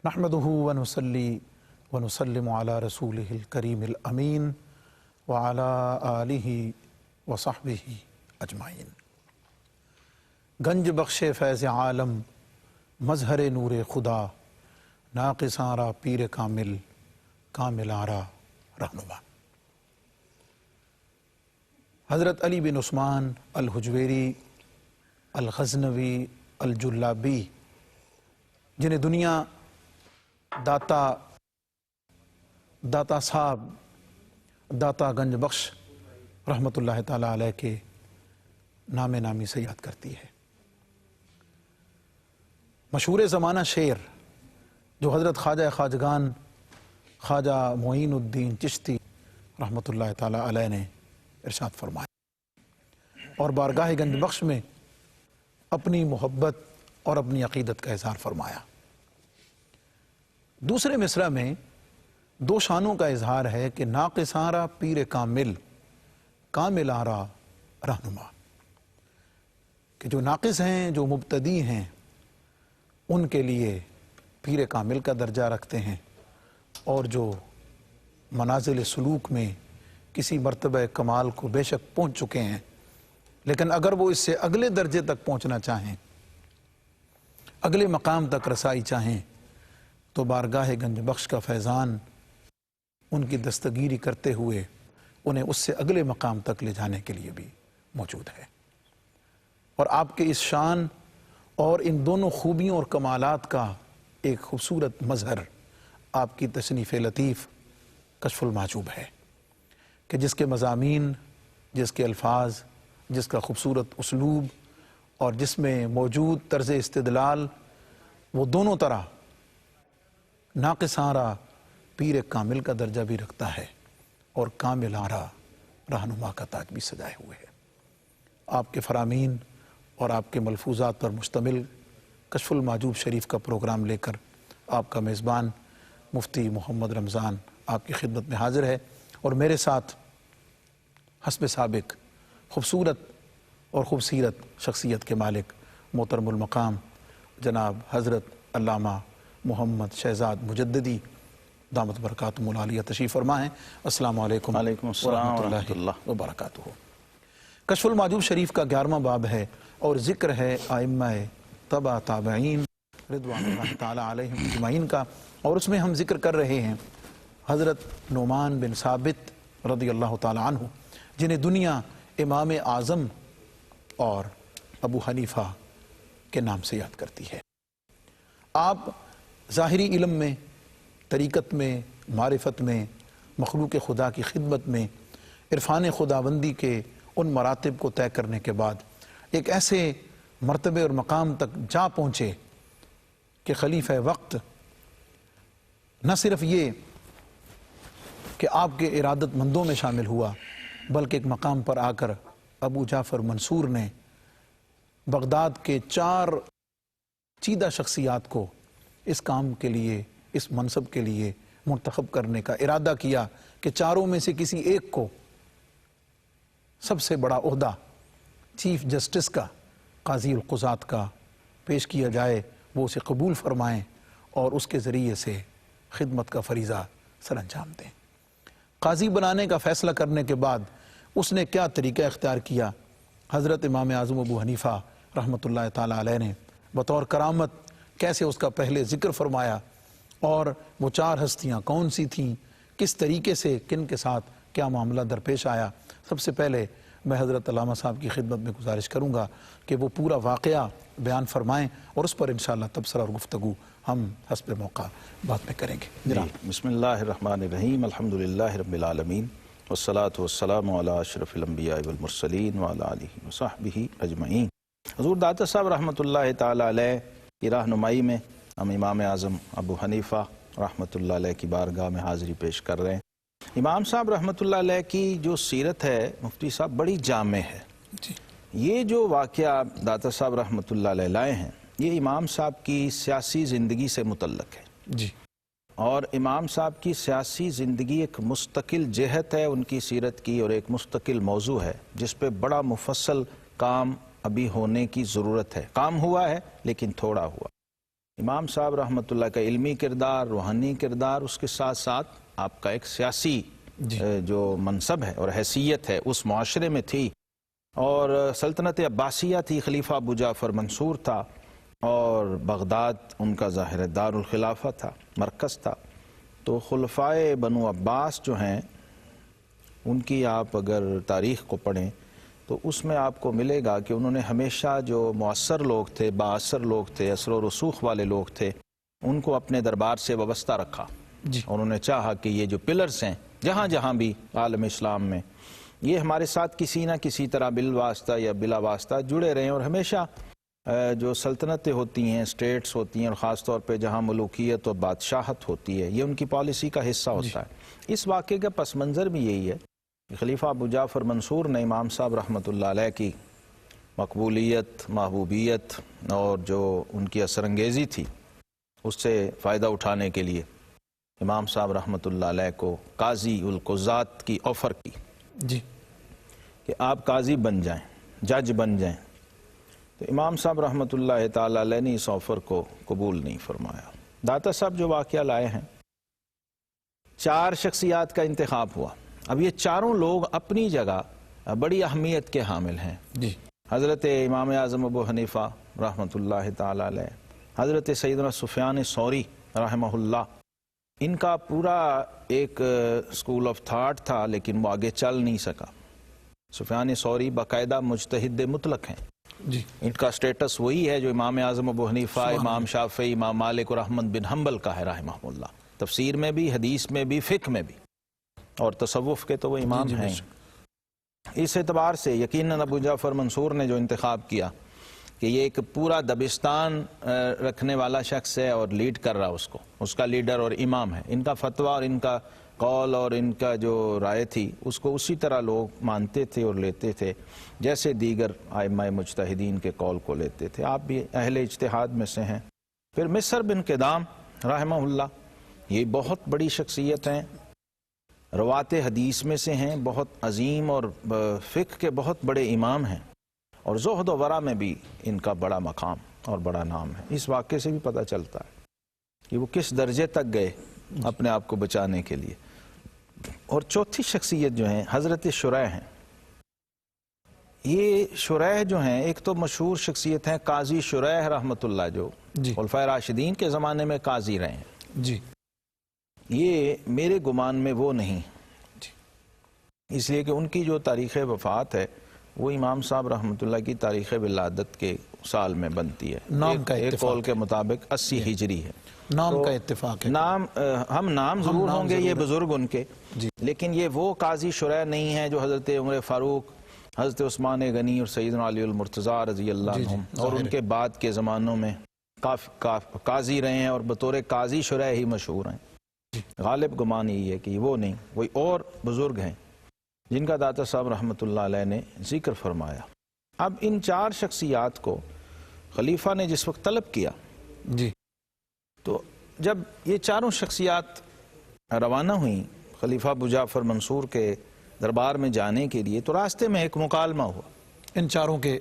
نحمدہ ونصلی ونسلم علی رسولہ الکریم الامین وعلی آلہ وصحبہ اجمعین۔ گنج بخش فیض عالم مظہر نور خدا، ناقصاں را پیر کامل کاملاں را رہنما۔ حضرت علی بن عثمان الحجویری الغزنوی الجلابی، جنہیں دنیا داتا صاحب داتا گنج بخش رحمۃ اللہ تعالیٰ علیہ کے نام نامی سے یاد کرتی ہے۔ مشہور زمانہ شعر جو حضرت خواجہ خواجگان خواجہ معین الدین چشتی رحمۃ اللہ تعالیٰ علیہ نے ارشاد فرمایا اور بارگاہ گنج بخش میں اپنی محبت اور اپنی عقیدت کا اظہار فرمایا۔ دوسرے مصرع میں دو شانوں کا اظہار ہے کہ ناقصاں را پیر کامل کاملاں را رہنما، کہ جو ناقص ہیں، جو مبتدی ہیں، ان کے لیے پیر کامل کا درجہ رکھتے ہیں، اور جو منازل سلوک میں کسی مرتبہ کمال کو بے شک پہنچ چکے ہیں، لیکن اگر وہ اس سے اگلے درجے تک پہنچنا چاہیں، اگلے مقام تک رسائی چاہیں، تو بارگاہ گنج بخش کا فیضان ان کی دستگیری کرتے ہوئے انہیں اس سے اگلے مقام تک لے جانے کے لیے بھی موجود ہے۔ اور آپ کے اس شان اور ان دونوں خوبیوں اور کمالات کا ایک خوبصورت مظہر آپ کی تصنیف لطیف کشف المحجوب ہے، کہ جس کے مضامین، جس کے الفاظ، جس کا خوبصورت اسلوب اور جس میں موجود طرز استدلال، وہ دونوں طرح ناقصاں را پیر کامل کا درجہ بھی رکھتا ہے اور کاملاں را رہنما کا تاج بھی سجائے ہوئے ہے۔ آپ کے فرامین اور آپ کے ملفوظات پر مشتمل کشف المحجوب شریف کا پروگرام لے کر آپ کا میزبان مفتی محمد رمضان آپ کی خدمت میں حاضر ہے، اور میرے ساتھ حسب سابق خوبصورت اور خوبصیرت شخصیت کے مالک محترم المقام جناب حضرت علامہ محمد شہزاد مجددی دامت برکاتہم العالیہ تشریف فرما ہیں۔ السلام علیکم ورحمۃ اللہ وبرکاتہ۔ کشف المحجوب شریف کا 11واں باب ہے اور ذکر ہے ائمہ تبع تابعین رضوان اللہ تعالیٰ علیہم اجمعین کا، اور اس میں ہم ذکر کر رہے ہیں حضرت نعمان بن ثابت رضی اللہ تعالیٰ عنہ، جنہیں دنیا امام اعظم اور ابو حنیفہ کے نام سے یاد کرتی ہے۔ آپ ظاہری علم میں، طریقت میں، معرفت میں، مخلوق خدا کی خدمت میں، عرفان خداوندی کے ان مراتب کو طے کرنے کے بعد ایک ایسے مرتبے اور مقام تک جا پہنچے کہ خلیفہ وقت نہ صرف یہ کہ آپ کے ارادت مندوں میں شامل ہوا، بلکہ ایک مقام پر آ کر ابو جعفر منصور نے بغداد کے 4 چیدہ شخصیات کو اس کام کے لیے، اس منصب کے لیے منتخب کرنے کا ارادہ کیا کہ 4 میں سے کسی ایک کو سب سے بڑا عہدہ چیف جسٹس کا، قاضی القضات کا پیش کیا جائے، وہ اسے قبول فرمائیں اور اس کے ذریعے سے خدمت کا فریضہ سر انجام دیں۔ قاضی بنانے کا فیصلہ کرنے کے بعد اس نے کیا طریقہ اختیار کیا؟ حضرت امام اعظم ابو حنیفہ رحمۃ اللہ تعالیٰ علیہ نے بطور کرامت کیسے اس کا پہلے ذکر فرمایا، اور وہ 4 ہستیاں کون سی تھیں، کس طریقے سے کن کے ساتھ کیا معاملہ درپیش آیا۔ سب سے پہلے میں حضرت علامہ صاحب کی خدمت میں گزارش کروں گا کہ وہ پورا واقعہ بیان فرمائیں، اور اس پر انشاءاللہ تبصرہ اور گفتگو ہم حسب موقع بعد میں کریں گے۔ بسم اللہ الرحمن الرحیم، الحمدللہ رب العالمین، والصلاة والسلام علی اشرف الانبیاء والمرسلین وعلی آلہ وصحبہ اجمعین۔ حضور داتا صاحب رحمۃ اللہ تعالیٰ علیہ کی رہنمائی میں ہم امام اعظم ابو حنیفہ رحمۃ اللہ علیہ کی بارگاہ میں حاضری پیش کر رہے ہیں۔ امام صاحب رحمۃ اللہ علیہ کی جو سیرت ہے مفتی صاحب بڑی جامع ہے۔ یہ جو واقعہ داتا صاحب رحمۃ اللہ علیہ لائے ہیں، یہ امام صاحب کی سیاسی زندگی سے متعلق ہے، اور امام صاحب کی سیاسی زندگی ایک مستقل جہت ہے ان کی سیرت کی، اور ایک مستقل موضوع ہے جس پہ بڑا مفصل کام ابھی ہونے کی ضرورت ہے۔ کام ہوا ہے لیکن تھوڑا ہوا۔ امام صاحب رحمۃ اللہ کا علمی کردار، روحانی کردار، اس کے ساتھ ساتھ آپ کا ایک سیاسی جو منصب ہے اور حیثیت ہے اس معاشرے میں تھی، اور سلطنت عباسیہ تھی، خلیفہ ابو جعفر منصور تھا، اور بغداد ان کا ظاہر دار الخلافہ تھا، مرکز تھا۔ تو خلفائے بنو عباس جو ہیں ان کی آپ اگر تاریخ کو پڑھیں تو اس میں آپ کو ملے گا کہ انہوں نے ہمیشہ جو مؤثر لوگ تھے، بااثر لوگ تھے، اثر و رسوخ والے لوگ تھے، ان کو اپنے دربار سے وابستہ رکھا۔ انہوں نے چاہا کہ یہ جو پلرز ہیں جہاں جہاں بھی عالم اسلام میں، یہ ہمارے ساتھ کسی نہ کسی طرح بالواسطہ یا بلا واسطہ جڑے رہیں، اور ہمیشہ جو سلطنتیں ہوتی ہیں، اسٹیٹس ہوتی ہیں، اور خاص طور پہ جہاں ملوکیت اور بادشاہت ہوتی ہے، یہ ان کی پالیسی کا حصہ ہوتا ہے۔ اس واقعے کا پس منظر بھی یہی ہے کہ خلیفہ ابو جعفر منصور نے امام صاحب رحمۃ اللہ علیہ کی مقبولیت، محبوبیت اور جو ان کی اثر انگیزی تھی اس سے فائدہ اٹھانے کے لیے امام صاحب رحمۃ اللہ علیہ کو قاضی القضات کی آفر کی کہ آپ قاضی بن جائیں، جج بن جائیں۔ تو امام صاحب رحمۃ اللہ تعالی علیہ نے اس آفر کو قبول نہیں فرمایا۔ داتا صاحب جو واقعہ لائے ہیں، 4 شخصیات کا انتخاب ہوا۔ اب یہ چاروں لوگ اپنی جگہ بڑی اہمیت کے حامل ہیں۔ حضرت امام اعظم ابو حنیفہ رحمۃ اللہ تعالی علیہ، حضرت سیدنا سفیان ثوری رحمہ اللہ، ان کا پورا ایک اسکول آف تھاٹ تھا لیکن وہ آگے چل نہیں سکا۔ سفیان ثوری باقاعدہ مجتہد مطلق ہیں، ان کا سٹیٹس وہی ہے جو امام اعظم ابو حنیفہ، امام شافعی، امام مالک اور احمد بن حنبل کا ہے رحمہ اللہ، تفسیر میں بھی، حدیث میں بھی، فقہ میں بھی، اور تصوف کے تو وہ امام ہیں۔ اس اعتبار سے یقیناً ابو جعفر منصور نے جو انتخاب کیا کہ یہ ایک پورا دبستان رکھنے والا شخص ہے اور لیڈ کر رہا اس کو، اس کا لیڈر اور امام ہے، ان کا فتویٰ اور ان کا قول اور ان کا جو رائے تھی اس کو اسی طرح لوگ مانتے تھے اور لیتے تھے جیسے دیگر ائمہ مجتہدین کے قول کو لیتے تھے۔ آپ بھی اہل اجتہاد میں سے ہیں۔ پھر مصر بن قدام رحمہ اللہ، یہ بہت بڑی شخصیت ہیں، روات حدیث میں سے ہیں، بہت عظیم اور فقہ کے بہت بڑے امام ہیں، اور زہد و ورع میں بھی ان کا بڑا مقام اور بڑا نام ہے۔ اس واقعے سے بھی پتہ چلتا ہے کہ وہ کس درجے تک گئے اپنے آپ کو بچانے کے لیے۔ اور چوتھی شخصیت جو ہیں حضرت شریح ہیں۔ یہ شریح جو ہیں ایک تو مشہور شخصیت ہیں قاضی شریح رحمۃ اللہ، جو خلفائے راشدین کے زمانے میں قاضی رہے ہیں۔ یہ میرے گمان میں وہ نہیں، اس لیے کہ ان کی جو تاریخ وفات ہے وہ امام صاحب رحمۃ اللہ کی تاریخ ولادت کے سال میں بنتی ہے۔ نام کا ایک قول کے مطابق 80 ہجری ہے۔ نام کا اتفاق ہے۔ ہم نام ضرور ہوں گے یہ بزرگ ان کے، لیکن یہ وہ قاضی شریح نہیں ہے جو حضرت عمر فاروق، حضرت عثمان غنی اور سیدنا علی المرتضیٰ رضی اللہ عنہم اور ان کے بعد کے زمانوں میں قاضی رہے ہیں اور بطور قاضی شریح ہی مشہور ہیں۔ غالب گمان یہی ہے کہ وہ نہیں، وہی اور بزرگ ہیں جن کا داتا صاحب رحمۃ اللہ علیہ نے ذکر فرمایا۔ اب ان 4 شخصیات کو خلیفہ نے جس وقت طلب کیا، تو جب یہ چاروں شخصیات روانہ ہوئیں خلیفہ ابو جعفر منصور کے دربار میں جانے کے لیے، تو راستے میں ایک مکالمہ ہوا ان چاروں کے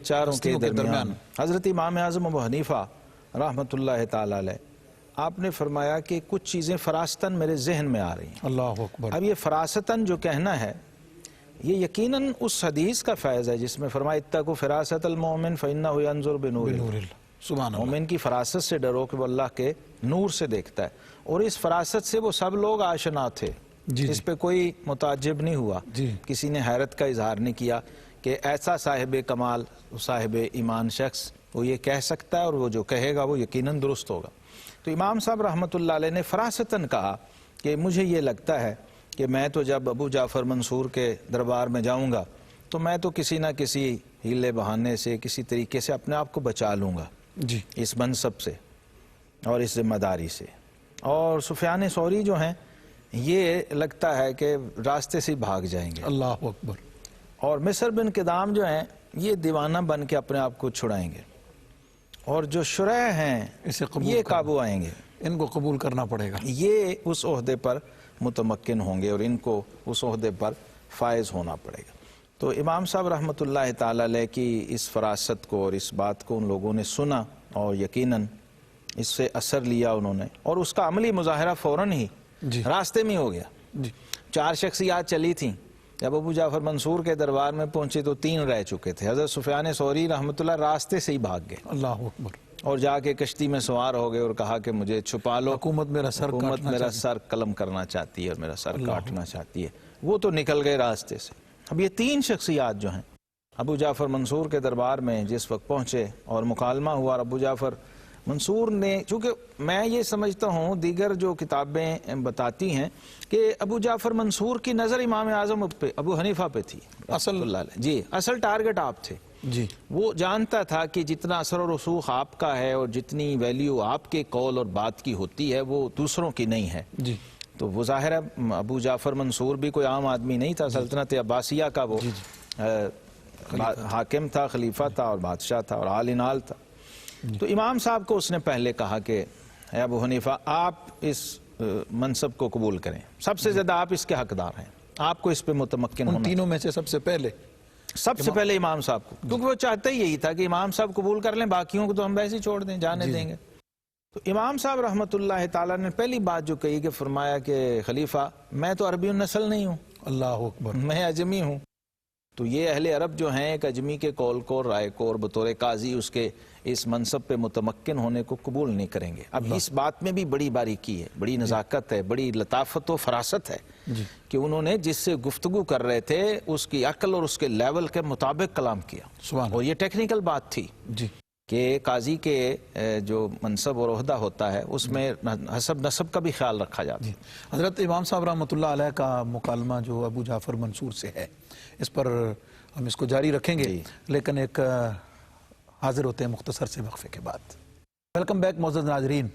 درمیان۔ حضرت امام اعظم ابو حنیفہ رحمۃ اللہ تعالی علیہ، آپ نے فرمایا کہ کچھ چیزیں فراستاً میرے ذہن میں آ رہی ہیں۔ اللہ اکبر۔ اب یہ فراستاً جو کہنا ہے یہ یقیناً اس حدیث کا فیض ہے جس میں فرمایا اتقوا فراست المؤمن فإنہ ینظر بنور اللہ۔ سبحان اللہ۔ مومن کی فراست سے ڈرو کہ وہ اللہ کے نور سے دیکھتا ہے، اور اس فراست سے وہ سب لوگ آشنا تھے، اس پہ کوئی متعجب نہیں ہوا، کسی نے حیرت کا اظہار نہیں کیا کہ ایسا صاحب کمال، صاحب ایمان شخص وہ یہ کہہ سکتا ہے اور وہ جو کہے گا وہ یقیناً درست ہوگا۔ تو امام صاحب رحمۃ اللہ علیہ نے فراستاً کہا کہ مجھے یہ لگتا ہے کہ میں تو جب ابو جعفر منصور کے دربار میں جاؤں گا تو میں تو کسی نہ کسی ہیلے بہانے سے، کسی طریقے سے اپنے آپ کو بچا لوں گا اس منصب سے اور اس ذمہ داری سے۔ اور سفیان ثوری جو ہیں یہ لگتا ہے کہ راستے سے بھاگ جائیں گے۔ اللہ اکبر۔ اور مصر بن قدام جو ہیں یہ دیوانہ بن کے اپنے آپ کو چھڑائیں گے، اور جو شریح ہیں یہ قابو آئیں گے، ان کو قبول کرنا پڑے گا، یہ اس عہدے پر متمکن ہوں گے اور ان کو اس عہدے پر فائز ہونا پڑے گا۔ تو امام صاحب رحمۃ اللہ تعالی علیہ کی اس فراست کو اور اس بات کو ان لوگوں نے سنا اور یقیناً اس سے اثر لیا انہوں نے، اور اس کا عملی مظاہرہ فوراً ہی راستے میں ہو گیا۔ 4 شخصیات چلی تھیں، جب ابو جعفر منصور کے دربار میں پہنچے تو 3 رہ چکے تھے۔ حضرت سفیان ثوری رحمۃ اللہ راستے سے ہی بھاگ گئے، اللہ اکبر، اور جا کے کشتی میں سوار ہو گئے اور کہا کہ مجھے چھپا لو، حکومت میرا سر قلم کرنا چاہتی ہے اور میرا سر کاٹنا چاہتی ہے۔ وہ تو نکل گئے راستے سے۔ اب یہ 3 شخصیات جو ہیں ابو جعفر منصور کے دربار میں جس وقت پہنچے اور مکالمہ ہوا، اور ابو جعفر منصور نے، چونکہ میں یہ سمجھتا ہوں دیگر جو کتابیں بتاتی ہیں کہ ابو جعفر منصور کی نظر امام اعظم پہ، ابو حنیفہ پہ تھی اصل ٹارگٹ آپ تھے۔ وہ جانتا تھا کہ جتنا اثر و رسوخ آپ کا ہے اور جتنی ویلیو آپ کے قول اور بات کی ہوتی ہے وہ دوسروں کی نہیں ہے۔ تو وہ ظاہر ہے ابو جعفر منصور بھی کوئی عام آدمی نہیں تھا، سلطنت عباسیہ کا وہ حاکم تھا، خلیفہ تھا اور بادشاہ تھا اور آل انال تھا۔ تو امام صاحب کو اس نے پہلے کہا کہ اے ابو حنیفہ، آپ اس منصب کو قبول کریں، سب سے زیادہ آپ اس کے حقدار ہیں، آپ کو اس پہ متمکن ہونا۔ ان تینوں میں سے سب سے پہلے امام صاحب کو، کیونکہ وہ چاہتے ہی یہی تھا کہ امام صاحب قبول کر لیں، باقیوں کو تو ہم ویسے ہی چھوڑ دیں، جانے دیں گے۔ تو امام صاحب رحمۃ اللہ تعالیٰ نے پہلی بات جو کہی کہ فرمایا کہ خلیفہ، میں تو عربی النسل نہیں ہوں، اللہ اکبر، میں اجمی ہوں۔ تو یہ اہل عرب جو ہیں ایک اجمی کے قول کو، رائے کو، اور بطور قاضی اس کے اس منصب پہ متمکن ہونے کو قبول نہیں کریں گے۔ اب اس بات میں بھی بڑی باریکی ہے، بڑی نزاکت ہے، بڑی لطافت و فراست ہے کہ انہوں نے جس سے گفتگو کر رہے تھے اس کی عقل اور اس کے لیول کے مطابق کلام کیا، اور یہ ٹیکنیکل بات تھی کہ قاضی کے جو منصب اور عہدہ ہوتا ہے اس میں حسب نسب کا بھی خیال رکھا جاتا ہے۔ حضرت امام صاحب رحمۃ اللہ علیہ کا مکالمہ جو ابو جعفر منصور سے ہے، اس پر ہم اس کو جاری رکھیں گے، لیکن ایک حاضر ہوتے ہیں مختصر سے وقفے کے بعد۔ ویلکم بیک معزز ناظرین۔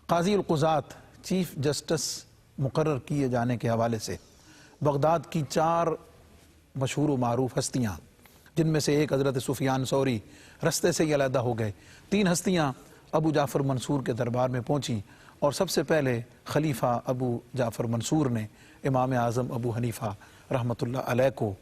قاضی القضات چیف جسٹس مقرر کیے جانے کے حوالے سے بغداد کی 4 مشہور و معروف ہستیاں، جن میں سے ایک حضرت سفیان ثوری رستے سے ہی علیحدہ ہو گئے، 3 ہستیاں ابو جعفر منصور کے دربار میں پہنچیں، اور سب سے پہلے خلیفہ ابو جعفر منصور نے امام اعظم ابو حنیفہ رحمۃ اللہ علیہ کو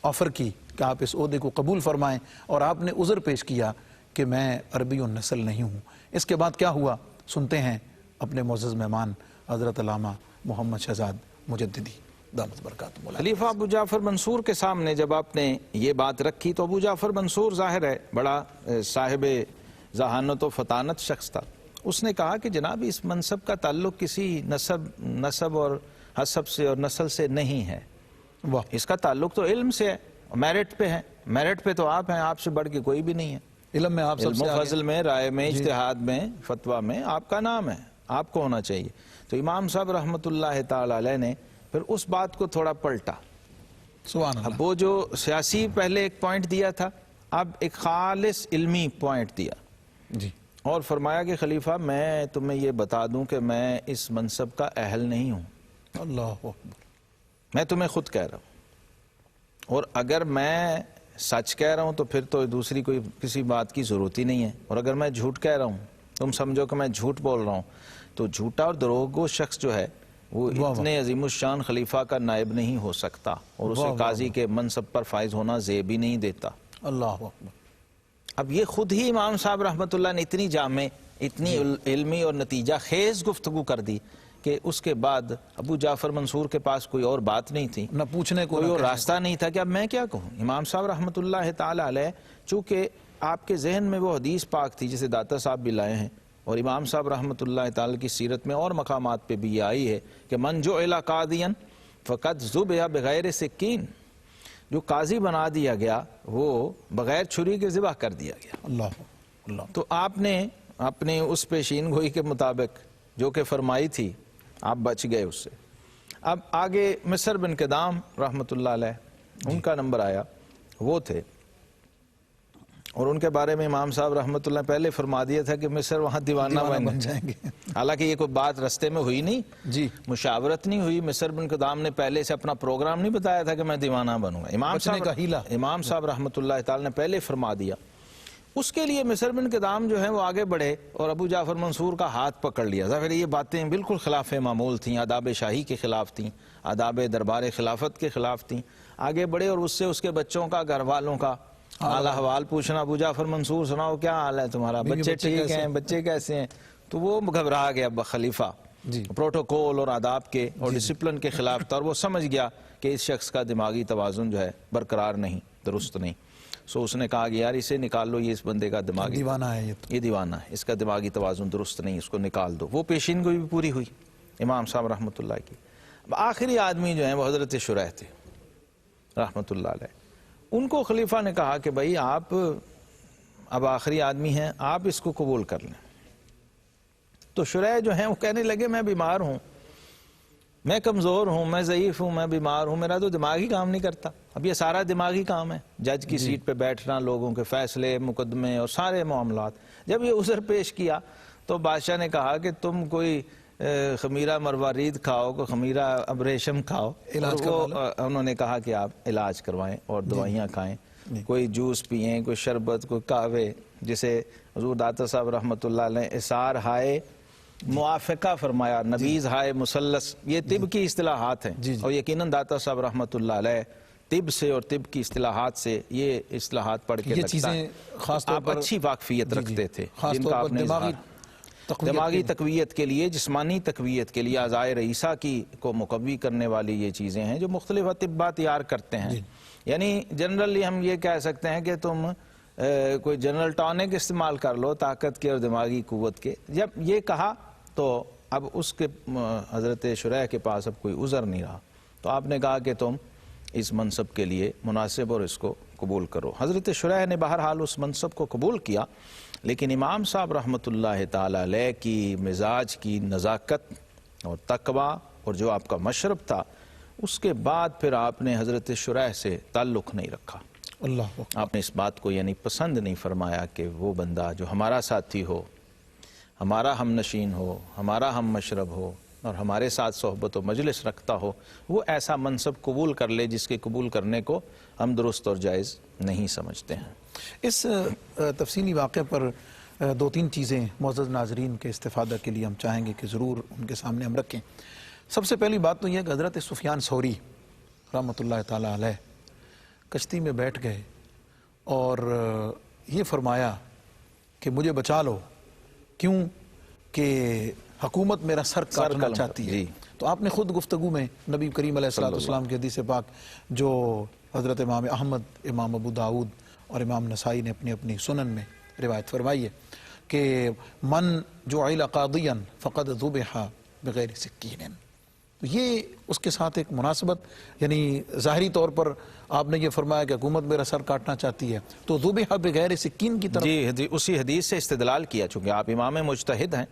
آفر کی کہ آپ اس عہدے کو قبول فرمائیں، اور آپ نے عذر پیش کیا کہ میں عربی النسل نہیں ہوں۔ اس کے بعد کیا ہوا سنتے ہیں اپنے معزز مہمان حضرت علامہ محمد شہزاد مجددی دامت برکاتہ۔ خلیفہ ابو جعفر منصور کے سامنے جب آپ نے یہ بات رکھی تو ابو جعفر منصور ظاہر ہے بڑا صاحب ذہانت و فطانت شخص تھا۔ اس نے کہا کہ جناب اس منصب کا تعلق کسی نسب اور حسب سے اور نسل سے نہیں ہے، اس کا تعلق تو علم سے ہے، میرٹ پہ ہے، میرٹ پہ تو آپ ہیں، آپ سے بڑھ کے کوئی بھی نہیں ہے۔ علم میں آپ سب سے آگے، فضل میں، رائے میں، اجتہاد میں، فتویٰ میں آپ کا نام ہے، آپ کو ہونا چاہیے۔ تو امام صاحب رحمۃ اللہ تعالی علیہ نے پھر اس بات کو تھوڑا پلٹا۔ سبحان اللہ۔ اب وہ جو سیاسی پہلے ایک پوائنٹ دیا تھا، اب ایک خالص علمی پوائنٹ دیا، اور فرمایا کہ خلیفہ میں تمہیں یہ بتا دوں کہ میں اس منصب کا اہل نہیں ہوں، اللہ اکبر، میں تمہیں خود کہہ رہا ہوں، اور اگر میں سچ کہہ رہا ہوں تو پھر تو دوسری کوئی کسی بات کی ضرورت ہی نہیں ہے، اور اگر میں جھوٹ کہہ رہا ہوں تم سمجھو کہ میں جھوٹ بول رہا ہوں، تو جھوٹا اور دروغگو شخص جو ہے وہ اتنے عظیم الشان خلیفہ کا نائب نہیں ہو سکتا، اور اسے قاضی کے منصب پر فائز ہونا زیب ہی نہیں دیتا۔ اللہ اکبر۔ اب یہ خود ہی امام صاحب رحمۃ اللہ نے اتنی جامع، اتنی علمی اور نتیجہ خیز گفتگو کر دی کہ اس کے بعد ابو جعفر منصور کے پاس کوئی اور بات نہیں تھی، نہ پوچھنے کو، کوئی اور راستہ نہیں تھا کہ اب میں کیا کہوں۔ امام صاحب رحمۃ اللہ تعالی علیہ چونکہ آپ کے ذہن میں وہ حدیث پاک تھی جسے داتا صاحب بھی لائے ہیں، اور امام صاحب رحمۃ اللہ تعالی کی سیرت میں اور مقامات پہ بھی یہ آئی ہے کہ من جعل قاضیا فقد ذبح بغیر سکین، جو قاضی بنا دیا گیا وہ بغیر چھری کے ذبح کر دیا گیا۔ اللہ۔ تو آپ نے اپنے اس پیشین گوئی کے مطابق جو کہ فرمائی تھی آپ بچ گئے اس سے۔ اب آگے مصر بن کدام رحمۃ اللہ علیہ، ان کا نمبر آیا، وہ تھے، اور ان کے بارے میں امام صاحب رحمۃ اللہ پہلے فرما دیا تھا کہ مصر وہاں دیوانہ بن جائیں گے، حالانکہ یہ کوئی بات رستے میں ہوئی نہیں، مشاورت نہیں ہوئی، مصر بن کدام نے پہلے سے اپنا پروگرام نہیں بتایا تھا کہ میں دیوانہ بنوں گا، امام صاحب رحمۃ اللہ تعالی نے پہلے فرما دیا۔ اس کے لیے مصر بن کدام جو ہیں وہ آگے بڑھے اور ابو جعفر منصور کا ہاتھ پکڑ لیا۔ ظاہر یہ باتیں بالکل خلاف معمول تھیں، آداب شاہی کے خلاف تھیں، آداب دربار خلافت کے خلاف تھیں۔ آگے بڑھے اور اس سے اس کے بچوں کا، گھر والوں کا حال احوال پوچھنا، ابو جعفر منصور سناؤ کیا حال ہے تمہارا، بچے ٹھیک ہیں، بچے کیسے ہیں؟ تو وہ گھبرا گیا خلیفہ، پروٹوکول اور آداب کے اور ڈسپلن کے خلاف تھا، اور وہ سمجھ گیا کہ اس شخص کا دماغی توازن جو ہے برقرار نہیں، درست نہیں. سو اس نے کہا کہ یار اسے نکال لو، یہ اس بندے کا دماغی دیوانہ ہے، یہ دیوانہ ہے، اس کا دماغی توازن درست نہیں، اس کو نکال دو. وہ پیشین گوئی بھی پوری ہوئی امام صاحب رحمۃ اللہ کی. آخری آدمی جو ہیں وہ حضرت شریح تھے رحمۃ اللہ علیہ. ان کو خلیفہ نے کہا کہ بھائی آپ اب آخری آدمی ہیں، آپ اس کو قبول کر لیں. تو شریح جو ہیں وہ کہنے لگے میں بیمار ہوں، میں کمزور ہوں، میں ضعیف ہوں، میں بیمار ہوں، میرا تو دماغ ہی کام نہیں کرتا. اب یہ سارا دماغی کام ہے، جج کی سیٹ پہ بیٹھنا، لوگوں کے فیصلے، مقدمے اور سارے معاملات. جب یہ عذر پیش کیا تو بادشاہ نے کہا کہ تم کوئی خمیرہ مروارید کھاؤ، کوئی خمیرہ ابریشم کھاؤ. انہوں نے کہا کہ آپ علاج کروائیں اور دوائیاں کھائیں، کوئی جوس پئیں، کوئی شربت، کوئی قہوے، جسے حضور داتا صاحب رحمۃ اللہ علیہ اثار ہائے موافقہ فرمایا، نبیذ ہائے مثلث، یہ طب کی اصطلاحات ہیں. اور یقیناً داتا صاحب رحمۃ اللہ علیہ طب سے اور طب کی اصطلاحات سے یہ اصطلاحات پڑھ کے لگتا ہے آپ اچھی واقفیت رکھتے تھے، جن کا آپ نے دماغی تقویت کے لیے، جسمانی تقویت کے لیے اعضائے رئیسہ کی کو مقوی کرنے والی یہ چیزیں ہیں جو مختلف اطباء تیار کرتے ہیں. یعنی جنرلی ہم یہ کہہ سکتے ہیں کہ تم کوئی جنرل ٹانک استعمال کر لو طاقت کے اور دماغی قوت کے. جب یہ کہا تو اب اس کے حضرت شریح کے پاس اب کوئی عذر نہیں رہا، تو آپ نے کہا کہ تم اس منصب کے لیے مناسب اور اس کو قبول کرو. حضرت شریح نے بہرحال اس منصب کو قبول کیا، لیکن امام صاحب رحمۃ اللہ تعالی علیہ کی مزاج کی نزاکت اور تقوی اور جو آپ کا مشرب تھا، اس کے بعد پھر آپ نے حضرت شریح سے تعلق نہیں رکھا. آپ نے اس بات کو یعنی پسند نہیں فرمایا کہ وہ بندہ جو ہمارا ساتھی ہو، ہمارا ہم نشین ہو، ہمارا ہم مشرب ہو اور ہمارے ساتھ صحبت و مجلس رکھتا ہو، وہ ایسا منصب قبول کر لے جس کے قبول کرنے کو ہم درست اور جائز نہیں سمجھتے ہیں. اس تفصیلی واقعے پر دو تین چیزیں معزز ناظرین کے استفادہ کے لیے ہم چاہیں گے کہ ضرور ان کے سامنے ہم رکھیں. سب سے پہلی بات تو یہ کہ حضرت سفیان ثوری رحمۃ اللہ تعالی علیہ کشتی میں بیٹھ گئے اور یہ فرمایا کہ مجھے بچا لو، کیوں کہ حکومت میرا سر کاٹنا چاہتی ہے. تو آپ نے خود گفتگو میں نبی کریم علیہ السلام کی حدیث پاک جو حضرت امام احمد، امام ابو داود اور امام نسائی نے اپنی اپنی سنن میں روایت فرمائی ہے کہ من جعل قاضیا فقد ذبح بغیر سکین. تو یہ اس کے ساتھ ایک مناسبت، یعنی ظاہری طور پر آپ نے یہ فرمایا کہ حکومت میرا سر کاٹنا چاہتی ہے تو ذبح بغیر سکین کی طرف جی اسی حدیث سے استدلال کیا، چونکہ آپ امام مجتہد ہیں.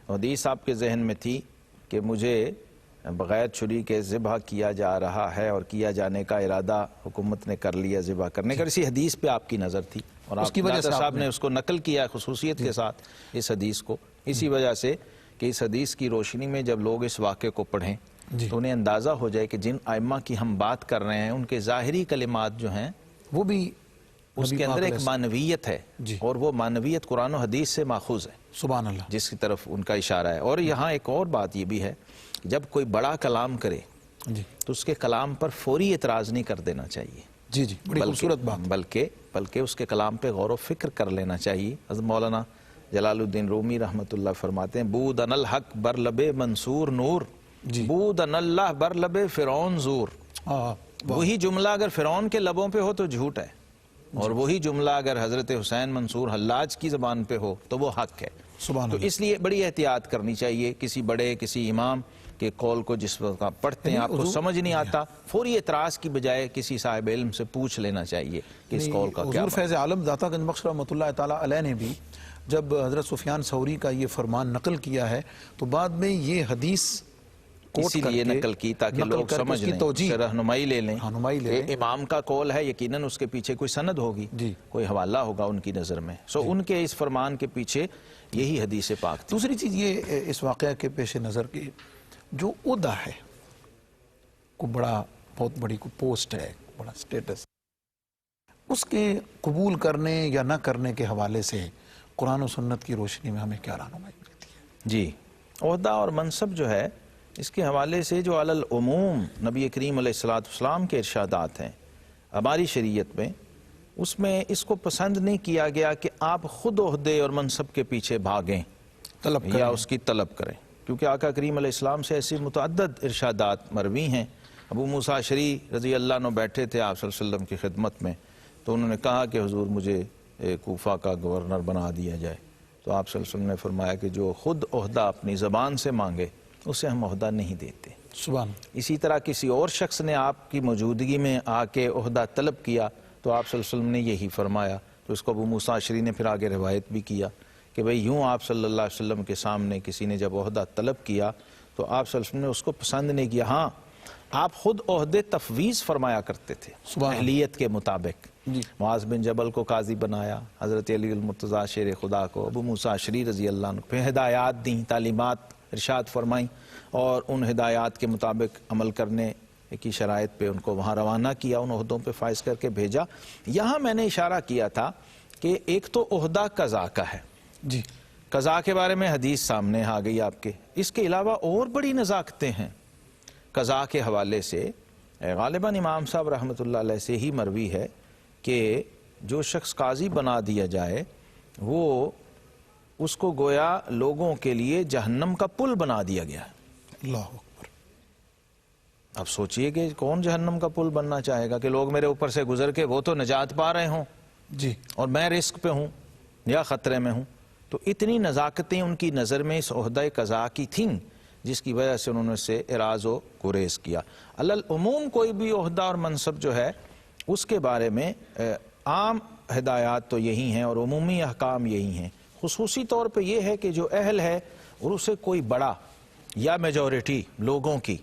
حدیث آپ کے ذہن میں تھی کہ مجھے بغیر چھری کے ذبح کیا جا رہا ہے اور کیا جانے کا ارادہ حکومت نے کر لیا ذبح کرنے کا. اسی حدیث پہ آپ کی نظر تھی اور آپ داتا صاحب نے اس کو نقل کیا خصوصیت کے ساتھ اس حدیث کو، اسی وجہ سے کہ اس حدیث کی روشنی میں جب لوگ اس واقعے کو پڑھیں تو انہیں اندازہ ہو جائے کہ جن ائمہ کی ہم بات کر رہے ہیں ان کے ظاہری کلمات جو ہیں وہ بھی اس کے اندر ایک معنویت ہے، اور وہ معنویت قرآن و حدیث سے ماخوذ ہے، سبحان اللہ، جس کی طرف ان کا اشارہ ہے. اور یہاں ایک اور بات یہ بھی ہے، جب کوئی بڑا کلام کرے تو اس کے کلام پر فوری اعتراض نہیں کر دینا چاہیے، بڑی خوبصورت بات، بلکہ اس کے کلام پہ غور و فکر کر لینا چاہیے. حضرت مولانا جلال الدین رومی رحمۃ اللہ فرماتے ہیں بود ان الحق بر لب منصور نور، بود ان اللہ بر لب فرعون زور. وہی جملہ اگر فرعون کے لبوں پہ ہو تو جھوٹ ہے، اور وہی جملہ اگر حضرت حسین منصور حلاج کی زبان پہ ہو تو وہ حق ہے. تو اس لیے بڑی احتیاط کرنی چاہیے. کسی بڑے کسی امام کے قول کو جس وقت آپ پڑھتے ہیں آپ کو سمجھ نہیں آتا، فوری اعتراض کی بجائے کسی صاحب علم سے پوچھ لینا چاہیے کہ اس قول کا کیا. حضور فیض عالم داتا گنج بخش رحمۃ اللہ تعالی علیہ نے بھی جب حضرت سفیان ثوری کا یہ فرمان نقل کیا ہے تو بعد میں یہ حدیث اسی لیے نقل کی تاکہ لوگ سمجھ لیں، رہنمائی لے لیں. امام کا قول ہے، یقیناً اس کے پیچھے کوئی سند ہوگی، کوئی حوالہ ہوگا ان کی نظر میں. ان کے اس فرمان کے پیچھے یہی حدیث پاک تھی. دوسری چیز یہ اس واقعہ کے پیش نظر کی جو عہدہ ہے، کوئی بڑا بہت بڑی کوئی پوسٹ ہے، بڑا سٹیٹس، اس کے قبول کرنے یا نہ کرنے کے حوالے سے قرآن و سنت کی روشنی میں ہمیں کیا رہنمائی ملتی ہے؟ جی عہدہ اور منصب جو ہے اس کے حوالے سے جو علی العموم نبی کریم علیہ السلام کے ارشادات ہیں ہماری شریعت میں، اس میں اس کو پسند نہیں کیا گیا کہ آپ خود عہدے اور منصب کے پیچھے بھاگیں یا اس کی طلب کریں، کیونکہ آقا کریم علیہ السلام سے ایسی متعدد ارشادات مروی ہیں۔ ابو موسیٰ اشعری رضی اللہ عنہ بیٹھے تھے آپ صلی اللہ علیہ وسلم کی خدمت میں، تو انہوں نے کہا کہ حضور مجھے کوفہ کا گورنر بنا دیا جائے، تو آپ صلی اللہ علیہ وسلم نے فرمایا کہ جو خود عہدہ اپنی زبان سے مانگے اسے ہم عہدہ نہیں دیتے۔ سبحان۔ اسی طرح کسی اور شخص نے آپ کی موجودگی میں آ کے عہدہ طلب کیا تو آپ صلی اللہ علیہ وسلم نے یہی فرمایا، تو اس کو ابو موسیٰ اشعری نے پھر آگے روایت بھی کیا کہ بھئی یوں آپ صلی اللہ علیہ وسلم کے سامنے کسی نے جب عہدہ طلب کیا تو آپ صلی اللہ علیہ وسلم نے اس کو پسند نہیں کیا، ہاں آپ خود عہدے تفویض فرمایا کرتے تھے اہلیت کے مطابق۔ معاذ بن جبل کو قاضی بنایا، حضرت علی المرتضیٰ شیر خدا کو، ابو موسیٰ اشعری رضی اللہ عنہ پہ ہدایات دیں، تعلیمات ارشاد فرمائیں، اور ان ہدایات کے مطابق عمل کرنے کی شرائط پہ ان کو وہاں روانہ کیا، ان عہدوں پہ فائز کر کے بھیجا۔ یہاں میں نے اشارہ کیا تھا کہ ایک تو عہدہ قضا کا ہے، جی قضا کے بارے میں حدیث سامنے آ گئی آپ کے، اس کے علاوہ اور بڑی نزاکتیں ہیں قضا کے حوالے سے۔ غالباً امام صاحب رحمۃ اللہ علیہ سے ہی مروی ہے کہ جو شخص قاضی بنا دیا جائے وہ اس کو گویا لوگوں کے لیے جہنم کا پل بنا دیا گیا ہے۔ اللہ اکبر۔ اب سوچئے کہ کون جہنم کا پل بننا چاہے گا کہ لوگ میرے اوپر سے گزر کے وہ تو نجات پا رہے ہوں جی اور میں رسک پہ ہوں یا خطرے میں ہوں۔ تو اتنی نزاکتیں ان کی نظر میں اس عہدہ قضا کی تھیں جس کی وجہ سے انہوں نے اسے اعراض و گریز کیا۔ العموم کوئی بھی عہدہ اور منصب جو ہے اس کے بارے میں عام ہدایات تو یہی ہیں اور عمومی احکام یہی ہیں، خصوصی طور پہ یہ ہے کہ جو اہل ہے اور اسے کوئی بڑا یا میجورٹی لوگوں کی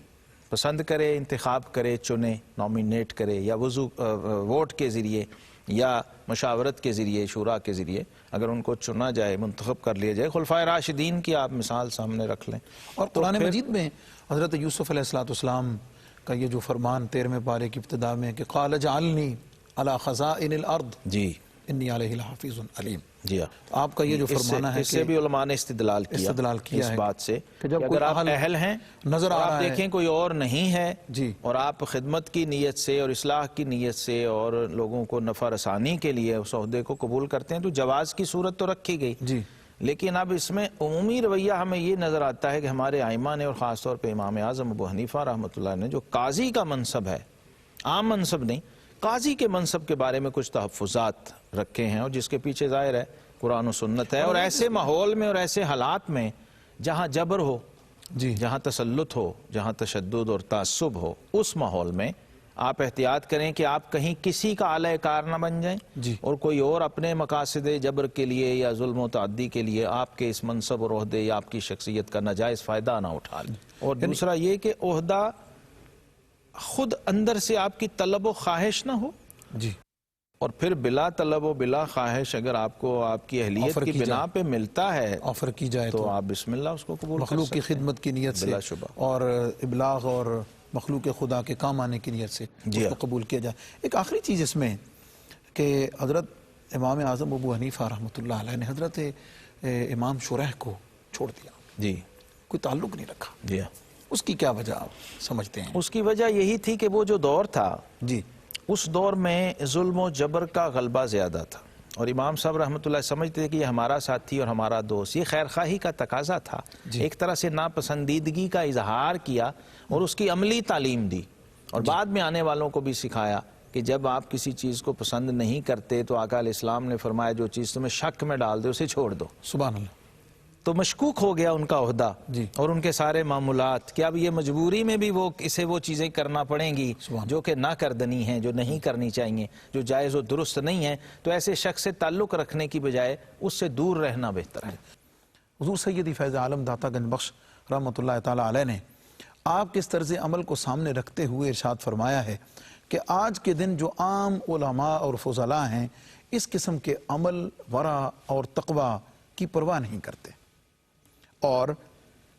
پسند کرے، انتخاب کرے، چنے، نامینیٹ کرے، یا ووٹ کے ذریعے یا مشاورت کے ذریعے، شورا کے ذریعے اگر ان کو چنا جائے، منتخب کر لیا جائے، خلفائے راشدین کی آپ مثال سامنے رکھ لیں۔ اور قرآن مجید میں حضرت یوسف علیہ السلام کا یہ جو فرمان 13ویں پارے کی ابتدا میں کہ قال اجعلنی علی خزائن الارض جی انی علیہ لحافظ علیم، جی آپ کا یہ جو فرمانا ہے اس سے بھی علماء نے استدلال کیا اس بات سے کہ اگر آپ اہل ہیں نظر آ رہا آپ ہے، دیکھیں کوئی اور نہیں ہے جی اور آپ خدمت کی نیت سے اور اصلاح کی نیت سے اور لوگوں کو نفع رسانی کے لیے اس عہدے کو قبول کرتے ہیں تو جواز کی صورت تو رکھی گئی، جی لیکن اب اس میں عمومی رویہ ہمیں یہ نظر آتا ہے کہ ہمارے ائمہ نے اور خاص طور پہ امام اعظم ابو حنیفہ رحمۃ اللہ نے جو قاضی کا منصب ہے، عام منصب نہیں، قاضی کے منصب کے بارے میں کچھ تحفظات رکھے ہیں، اور جس کے پیچھے ظاہر ہے قرآن و سنت ہے، اور ایسے ماحول میں اور ایسے حالات میں جہاں جبر ہو، جی جہاں تسلط ہو، جہاں تشدد اور تعصب ہو، اس ماحول میں آپ احتیاط کریں کہ آپ کہیں کسی کا اعلی کار نہ بن جائیں جی اور کوئی اور اپنے مقاصد جبر کے لیے یا ظلم و تعدی کے لیے آپ کے اس منصب اور عہدے یا آپ کی شخصیت کا ناجائز فائدہ نہ اٹھا لیں۔ اور دوسرا یہ کہ عہدہ خود اندر سے آپ کی طلب و خواہش نہ ہو، جی اور پھر بلا طلب و بلا خواہش اگر آپ کو آپ کی اہلیت کی بنا پہ ملتا ہے آفر کی جائے تو آپ بسم اللہ اس کو قبول کر مخلوق کی سکتے ہیں خدمت کی نیت سے بلا شبہ، اور ابلاغ اور مخلوق خدا کے کام آنے کی نیت سے اس کو قبول کیا جائے۔ ایک آخری چیز اس میں کہ حضرت امام اعظم ابو حنیفہ رحمۃ اللہ علیہ نے حضرت امام شریح کو چھوڑ دیا، جی کوئی تعلق نہیں رکھا، جی اس کی کیا وجہ آپ سمجھتے ہیں؟ اس کی وجہ یہی تھی کہ وہ جو دور تھا جی اس دور میں ظلم و جبر کا غلبہ زیادہ تھا، اور امام صاحب رحمۃ اللہ سمجھتے تھے کہ یہ ہمارا ساتھی اور ہمارا دوست، یہ خیر خواہی کا تقاضا تھا، ایک طرح سے ناپسندیدگی کا اظہار کیا اور اس کی عملی تعلیم دی، اور بعد میں آنے والوں کو بھی سکھایا کہ جب آپ کسی چیز کو پسند نہیں کرتے تو آقا علیہ السلام نے فرمایا جو چیز تمہیں شک میں ڈال دے اسے چھوڑ دو۔ سبحان اللہ۔ تو مشکوک ہو گیا ان کا عہدہ جی اور ان کے سارے معمولات کہ اب یہ مجبوری میں بھی اسے وہ چیزیں کرنا پڑیں گی جو کہ نہ کردنی ہیں، جو نہیں کرنی چاہیے، جو جائز و درست نہیں ہیں، تو ایسے شخص سے تعلق رکھنے کی بجائے اس سے دور رہنا بہتر ہے۔ حضور سیدی فیض عالم داتا گنج بخش رحمۃ اللہ تعالی علیہ نے آپ کے اس طرز عمل کو سامنے رکھتے ہوئے ارشاد فرمایا ہے کہ آج کے دن جو عام علماء اور فضلاء ہیں اس قسم کے عمل، ورع اور تقوی کی پرواہ نہیں کرتے، اور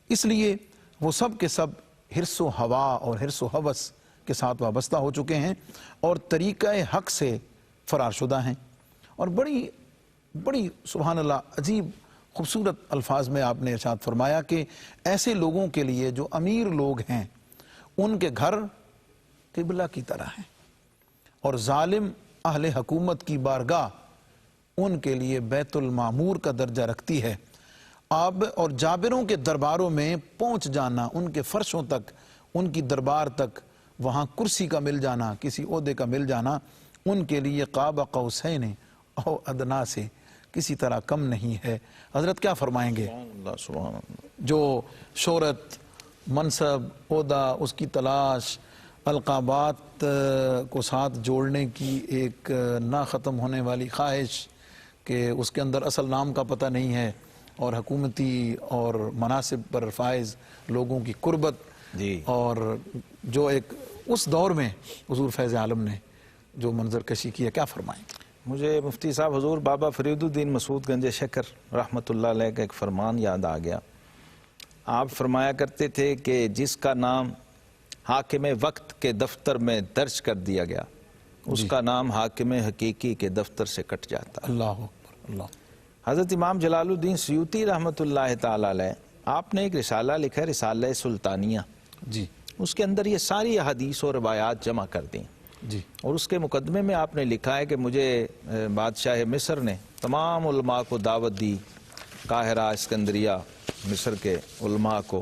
اس لیے وہ سب کے سب حرص و ہوا اور حرص و ہوس کے ساتھ وابستہ ہو چکے ہیں اور طریقہ حق سے فرار شدہ ہیں۔ اور بڑی سبحان اللہ عجیب خوبصورت الفاظ میں آپ نے ارشاد فرمایا کہ ایسے لوگوں کے لیے جو امیر لوگ ہیں ان کے گھر قبلہ کی طرح ہیں، اور ظالم اہل حکومت کی بارگاہ ان کے لیے بیت المعمور کا درجہ رکھتی ہے۔ اب اور جابروں کے درباروں میں پہنچ جانا، ان کے فرشوں تک، ان کی دربار تک، وہاں کرسی کا مل جانا، کسی عہدے کا مل جانا، ان کے لیے قاب قوسین او ادنا سے کسی طرح کم نہیں ہے۔ حضرت کیا فرمائیں گے؟ سبحان اللہ۔ جو شہرت، منصب، عہدہ، اس کی تلاش، القابات کو ساتھ جوڑنے کی ایک نہ ختم ہونے والی خواہش کہ اس کے اندر اصل نام کا پتہ نہیں ہے، اور حکومتی اور مناصب پر فائز لوگوں کی قربت، جی، اور جو ایک اس دور میں حضور فیض عالم نے جو منظر کشی کی ہے، کیا فرمائیں؟ مجھے مفتی صاحب حضور بابا فرید الدین مسعود گنج شکر رحمۃ اللہ علیہ کا ایک فرمان یاد آ گیا۔ آپ فرمایا کرتے تھے کہ جس کا نام حاکم وقت کے دفتر میں درج کر دیا گیا، اس کا نام حاکم حقیقی کے دفتر سے کٹ جاتا ہے۔ اللہ اکبر، اللہ۔ حضرت امام جلال الدین سیوطی رحمۃ اللہ تعالی علیہ، آپ نے ایک رسالہ لکھا ہے، رسالہ سلطانیہ۔ جی اس کے اندر یہ ساری احادیث اور روایات جمع کر دیں، جی اور اس کے مقدمے میں آپ نے لکھا ہے کہ مجھے بادشاہ مصر نے تمام علماء کو دعوت دی، قاہرہ، اسکندریہ، مصر کے علماء کو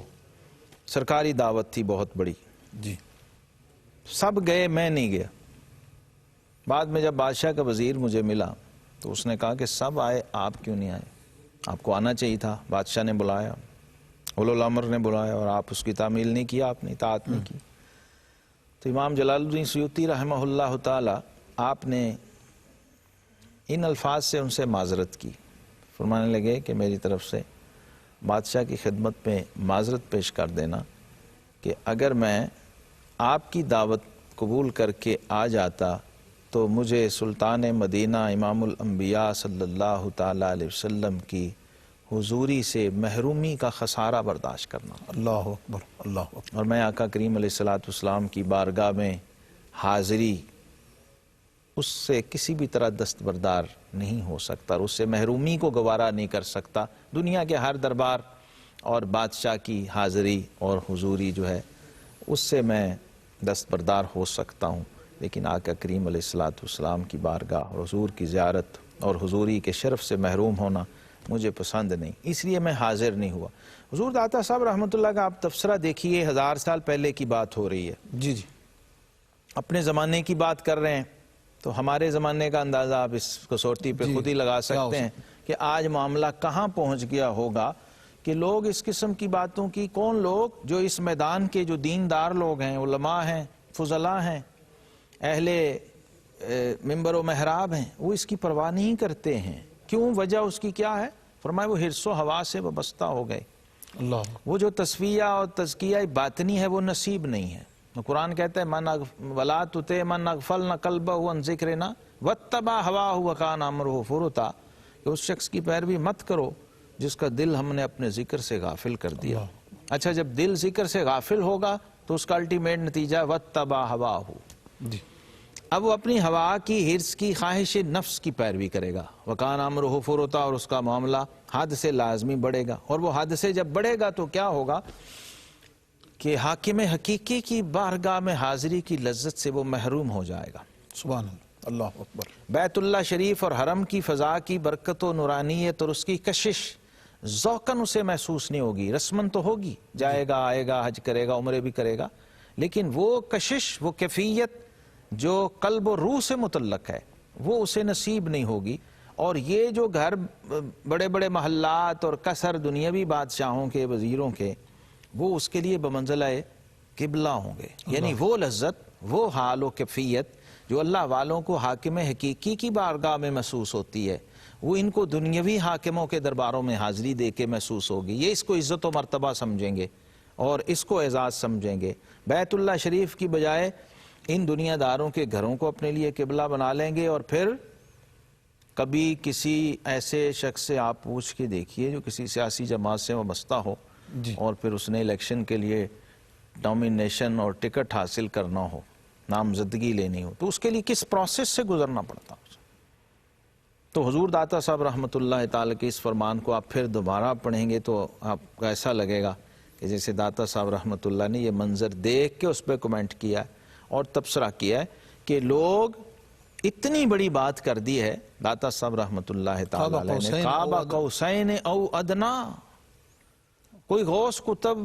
سرکاری دعوت تھی بہت بڑی، جی سب گئے، میں نہیں گیا۔ بعد میں جب بادشاہ کا وزیر مجھے ملا تو اس نے کہا کہ سب آئے، آپ کیوں نہیں آئے؟ آپ کو آنا چاہیے تھا، بادشاہ نے بلایا، اولو الامر نے بلایا، اور آپ اس کی تعمیل نہیں کیا، آپ نے اطاعت نہیں کی۔ تو امام جلال الدین سیوطی رحمہ اللہ تعالی، آپ نے ان الفاظ سے ان سے معذرت کی، فرمانے لگے کہ میری طرف سے بادشاہ کی خدمت میں معذرت پیش کر دینا کہ اگر میں آپ کی دعوت قبول کر کے آ جاتا تو مجھے سلطان مدینہ امام الانبیاء صلی اللہ تعالی علیہ وسلم کی حضوری سے محرومی کا خسارہ برداشت کرنا، اللہ اکبر، اللہ اکبر۔ اور میں آقا کریم علیہ السلام کی بارگاہ میں حاضری اس سے کسی بھی طرح دستبردار نہیں ہو سکتا، اور اس سے محرومی کو گوارا نہیں کر سکتا۔ دنیا کے ہر دربار اور بادشاہ کی حاضری اور حضوری جو ہے اس سے میں دستبردار ہو سکتا ہوں، لیکن آقا کریم علیہ السلام کی بارگاہ اور حضور کی زیارت اور حضوری کے شرف سے محروم ہونا مجھے پسند نہیں، اس لیے میں حاضر نہیں ہوا۔ حضور داتا صاحب رحمۃ اللہ کا آپ تبصرہ دیکھیے، 1000 سال پہلے کی بات ہو رہی ہے، جی جی اپنے زمانے کی بات کر رہے ہیں، تو ہمارے زمانے کا اندازہ آپ اس کسوٹی پہ خود ہی لگا سکتے ہیں کہ آج معاملہ کہاں پہنچ گیا ہوگا کہ لوگ اس قسم کی باتوں کی، کون لوگ جو اس میدان کے جو دیندار لوگ ہیں، علماء ہیں، فضلاء ہیں، اہل منبر و محراب ہیں، وہ اس کی پرواہ نہیں کرتے ہیں۔ کیوں؟ وجہ اس کی کیا ہے؟ فرمایا وہ حرص و ہوا سے وابستہ ہو گئے۔ اللہ وہ جو تصفیہ اور تزکیہ باطنی ہے وہ نصیب نہیں ہے۔ قرآن کہتا ہے وَلَا تُطِعْ مَنْ أَغْفَلْنَا قَلْبَهُ عَنْ ذِكْرِنَا وَاتَّبَعَ هَوَاهُ وَكَانَ أَمْرُهُ فُرُطًا، کہ اس شخص کی پیروی مت کرو جس کا دل ہم نے اپنے ذکر سے غافل کر دیا۔ اچھا، جب دل ذکر سے غافل ہوگا تو اس کا الٹیمیٹ نتیجہ وَاتَّبَعَ هَوَاهُ، جی اب وہ اپنی ہوا کی، حرص کی، خواہش نفس کی پیروی کرے گا، وَكَانَ أَمْرُهُ فُرُطًا، اور اس کا معاملہ حد سے لازمی بڑھے گا، اور وہ حد سے جب بڑھے گا تو کیا ہوگا کہ حاکم حقیقی کی بارگاہ میں حاضری کی لذت سے وہ محروم ہو جائے گا۔ سبحان اللہ، اللہ اکبر۔ بیت اللہ شریف اور حرم کی فضا کی برکت و نورانیت اور اس کی کشش ذوقاً اسے محسوس نہیں ہوگی، رسماً تو ہوگی، جائے گا، آئے گا، حج کرے گا، عمرے بھی کرے گا، لیکن وہ کشش، وہ کیفیت جو قلب و روح سے متعلق ہے وہ اسے نصیب نہیں ہوگی۔ اور یہ جو گھر بڑے بڑے محلات اور قصر دنیاوی بادشاہوں کے، وزیروں کے، وہ اس کے لیے بمنزلہ قبلہ ہوں گے، یعنی وہ لذت، وہ حال و کیفیت جو اللہ والوں کو حاکم حقیقی کی بارگاہ میں محسوس ہوتی ہے، وہ ان کو دنیاوی حاکموں کے درباروں میں حاضری دے کے محسوس ہوگی۔ یہ اس کو عزت و مرتبہ سمجھیں گے اور اس کو اعزاز سمجھیں گے۔ بیت اللہ شریف کی بجائے ان دنیا داروں کے گھروں کو اپنے لیے قبلہ بنا لیں گے، اور پھر کبھی کسی ایسے شخص سے آپ پوچھ کے دیکھیے جو کسی سیاسی جماعت سے وابستہ ہو، اور پھر اس نے الیکشن کے لیے نامینیشن اور ٹکٹ حاصل کرنا ہو، نامزدگی لینی ہو، تو اس کے لیے کس پروسیس سے گزرنا پڑتا ہے۔ تو حضور داتا صاحب رحمۃ اللہ تعالی کے اس فرمان کو آپ پھر دوبارہ پڑھیں گے تو آپ کو ایسا لگے گا کہ جیسے داتا صاحب رحمۃ اللہ نے یہ منظر دیکھ کے اس پہ کمنٹ کیا ہے اور تبصرہ کیا ہے کہ لوگ اتنی بڑی بات کر دی ہے داتا صاحب رحمت اللہ تعالی علیہ نے، کعبہ قوسین او ادنا. کوئی غوث کتب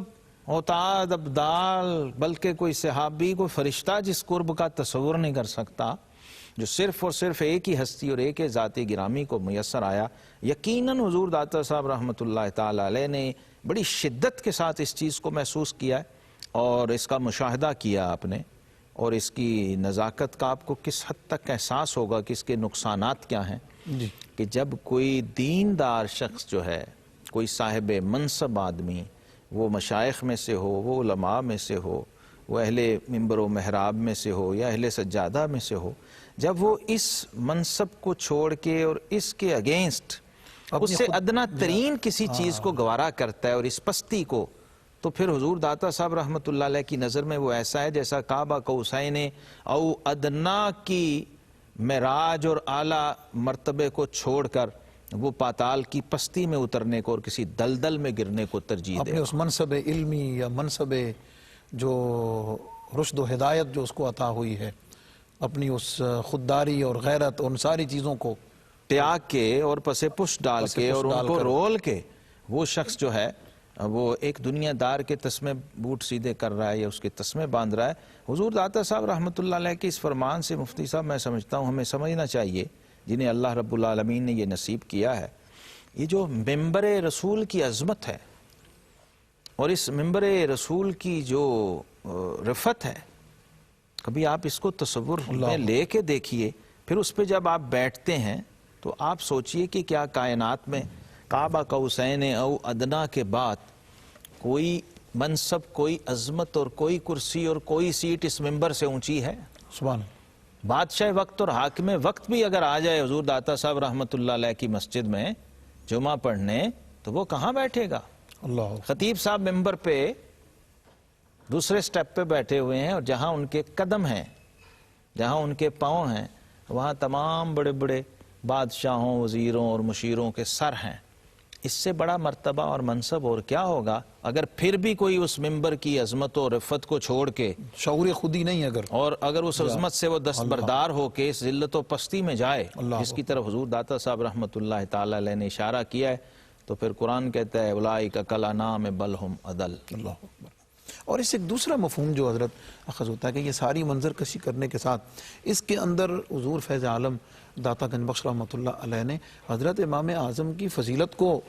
اوتاد ابدال بلکہ کوئی صحابی کوئی فرشتہ جس قرب کا تصور نہیں کر سکتا، جو صرف اور صرف ایک ہی ہستی اور ایک ہی ذات گرامی کو میسر آیا. یقیناً حضور داتا صاحب رحمت اللہ تعالی علیہ نے بڑی شدت کے ساتھ اس چیز کو محسوس کیا ہے اور اس کا مشاہدہ کیا آپ نے، اور اس کی نزاکت کا آپ کو کس حد تک احساس ہوگا کہ اس کے نقصانات کیا ہیں. کہ جب کوئی دیندار شخص جو ہے، کوئی صاحب منصب آدمی، وہ مشائخ میں سے ہو، وہ علماء میں سے ہو، وہ اہل منبر و محراب میں سے ہو یا اہل سجادہ میں سے ہو، جب وہ اس منصب کو چھوڑ کے اور اس کے اگینسٹ اس سے ادنا ترین کسی چیز کو گوارا کرتا ہے اور اس پستی کو، تو پھر حضور داتا صاحب رحمت اللہ علیہ کی نظر میں وہ ایسا ہے جیسا کعبہ قوسین او ادنا کی معراج اور اعلیٰ مرتبے کو چھوڑ کر وہ پاتال کی پستی میں اترنے کو اور کسی دلدل میں گرنے کو ترجیح دے. اپنے اس منصب علمی یا منصب جو رشد و ہدایت جو اس کو عطا ہوئی ہے، اپنی اس خودداری اور غیرت ان ساری چیزوں کو تیاگ کے اور پس پش ڈال کے اور ان کو رول کے وہ شخص جو ہے وہ ایک دنیا دار کے تسمے بوٹ سیدھے کر رہا ہے یا اس کے تسمے باندھ رہا ہے. حضور داتا صاحب رحمت اللہ علیہ کے اس فرمان سے مفتی صاحب میں سمجھتا ہوں ہمیں سمجھنا چاہیے، جنہیں اللہ رب العالمین نے یہ نصیب کیا ہے، یہ جو ممبر رسول کی عظمت ہے اور اس ممبر رسول کی جو رفت ہے، کبھی آپ اس کو تصور میں لے کے دیکھیے، پھر اس پہ جب آپ بیٹھتے ہیں تو آپ سوچئے کہ کیا کائنات میں کعبہ قوسین او ادنا کے بعد کوئی منصب، کوئی عظمت اور کوئی کرسی اور کوئی سیٹ اس ممبر سے اونچی ہے؟ سبحان بادشاہ وقت اور حاکم وقت بھی اگر آ جائے حضور داتا صاحب رحمت اللہ علیہ کی مسجد میں جمعہ پڑھنے، تو وہ کہاں بیٹھے گا؟ اللہ. خطیب صاحب ممبر پہ دوسرے سٹیپ پہ بیٹھے ہوئے ہیں اور جہاں ان کے قدم ہیں، جہاں ان کے پاؤں ہیں، وہاں تمام بڑے بڑے بادشاہوں، وزیروں اور مشیروں کے سر ہیں. اس سے بڑا مرتبہ اور منصب اور کیا ہوگا اگر پھر بھی کوئی اس ممبر کی عظمت و رفت کو چھوڑ کے شعور خودی نہیں اگر اس عظمت سے وہ دستبردار ہو کے اس ذلت و پستی میں جائے جس کی طرف حضور داتا صاحب رحمت اللہ تعالی علیہ نے اشارہ کیا ہے، تو پھر قرآن کہتا ہے اولئک کالانعام بل ہم اضل. اللہ اکبر. اور اس ایک دوسرا مفہوم جو حضرت اخذ ہوتا ہے کہ یہ ساری منظر کشی کرنے کے ساتھ اس کے اندر حضور فیض عالم داتا گنج بخش رحمۃ اللہ علیہ نے حضرت امام اعظم کی فضیلت کو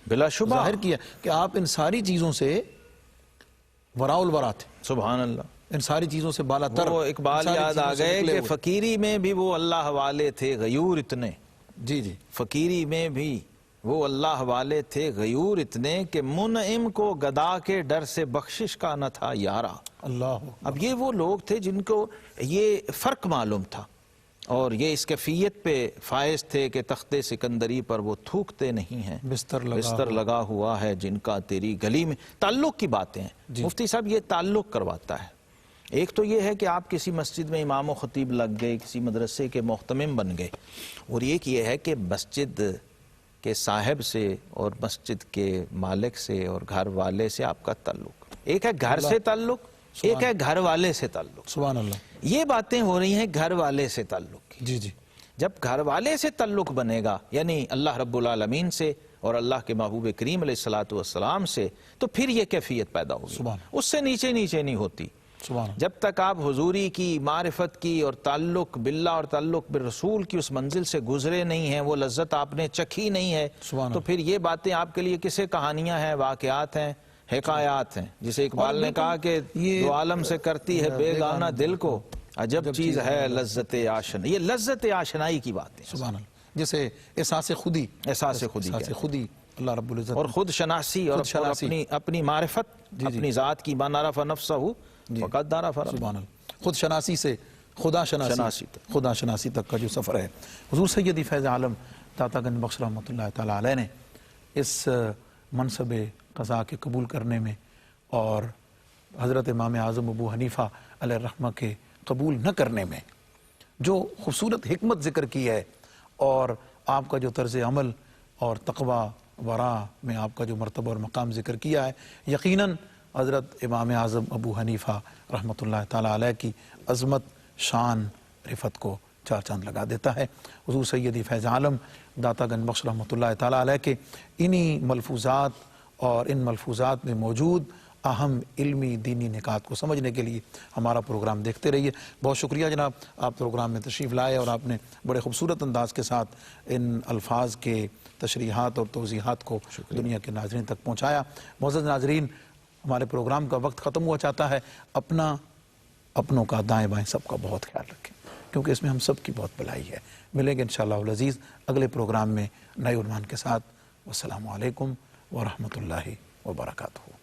بلا شبہ ظاہر کیا کہ آپ ان ساری چیزوں سے وراء الورا تھے. سبحان اللہ. ان ساری چیزوں سے بالا تر. وہ اقبال یاد آ گئے کہ فقیری میں بھی وہ اللہ والے تھے غیور اتنے. جی جی. فقیری میں بھی وہ اللہ والے تھے غیور اتنے کہ منعم کو گدا کے ڈر سے بخشش کا نہ تھا یارا. اللہ. اب یہ وہ لوگ تھے جن کو یہ فرق معلوم تھا اور یہ اس کیفیت پہ فائز تھے کہ تخت سکندری پر وہ تھوکتے نہیں ہیں. بستر لگا ہوا ہے جن کا تیری گلی میں. تعلق کی باتیں ہیں. مفتی صاحب یہ تعلق کرواتا ہے. ایک تو یہ ہے کہ آپ کسی مسجد میں امام و خطیب لگ گئے، کسی مدرسے کے محتمم بن گئے، اور ایک یہ ہے کہ مسجد کے صاحب سے اور مسجد کے مالک سے اور گھر والے سے آپ کا تعلق. ایک ہے گھر سے تعلق، ایک ہے گھر والے سے تعلق. سبحان اللہ. یہ باتیں ہو رہی ہیں گھر والے سے تعلق کی. جی جی. جب گھر والے سے تعلق بنے گا یعنی اللہ رب العالمین سے اور اللہ کے محبوب کریم علیہ الصلوۃ والسلام سے، تو پھر یہ کیفیت پیدا ہوگی. اس سے نیچے نیچے نہیں ہوتی. جب تک آپ حضوری کی، معرفت کی اور تعلق باللہ اور تعلق بالرسول کی اس منزل سے گزرے نہیں ہیں، وہ لذت آپ نے چکھی نہیں ہے، تو پھر یہ باتیں آپ کے لیے کسے کہانیاں ہیں، واقعات ہیں، حکایات ہیں. جسے اقبال نے کہا کہ دو عالم سے کرتی ہے بیگانہ دل کو، عجب چیز ہے لذت آشنا. یہ لذت آشنائی کی بات ہے. سبحان اللہ. جیسے احساس خودی اللہ رب العزت اور خود شناسی اور اپنی معرفت، اپنی ذات کی من عرف نفسہ فقد عرف ربہ. سبحان اللہ. خود شناسی سے خدا شناسی تک کا جو سفر ہے، حضور سیدی فیض عالم داتا گنج بخش رحمۃ اللہ تعالی علیہ نے اس منصب قضا کے قبول کرنے میں اور حضرت امام اعظم ابو حنیفہ علیہ الرحمہ کے قبول نہ کرنے میں جو خوبصورت حکمت ذکر کی ہے، اور آپ کا جو طرز عمل اور تقوی ورا میں آپ کا جو مرتبہ اور مقام ذکر کیا ہے، یقیناً حضرت امام اعظم ابو حنیفہ رحمۃ اللہ تعالی علیہ کی عظمت، شان، رفت کو چار چاند لگا دیتا ہے۔ حضور سیدی فیض عالم داتا گنج بخش رحمۃ اللہ تعالیٰ علیہ کے انہی ملفوظات اور ان ملفوظات میں موجود اہم علمی دینی نکات کو سمجھنے کے لیے ہمارا پروگرام دیکھتے رہیے۔ بہت شکریہ جناب، آپ پروگرام میں تشریف لائے اور آپ نے بڑے خوبصورت انداز کے ساتھ ان الفاظ کے تشریحات اور توضیحات کو دنیا کے ناظرین تک پہنچایا۔ معزز ناظرین، ہمارے پروگرام کا وقت ختم ہوا چاہتا ہے۔ اپنوں کا دائیں بائیں سب کا بہت خیال رکھیں، کیونکہ اس میں ہم سب کی بہت بھلائی ہے۔ ملیں گے انشاءاللہ العزیز اگلے پروگرام میں نئے عنوان کے ساتھ۔ والسلام علیکم ورحمۃ اللہ وبرکاتہ۔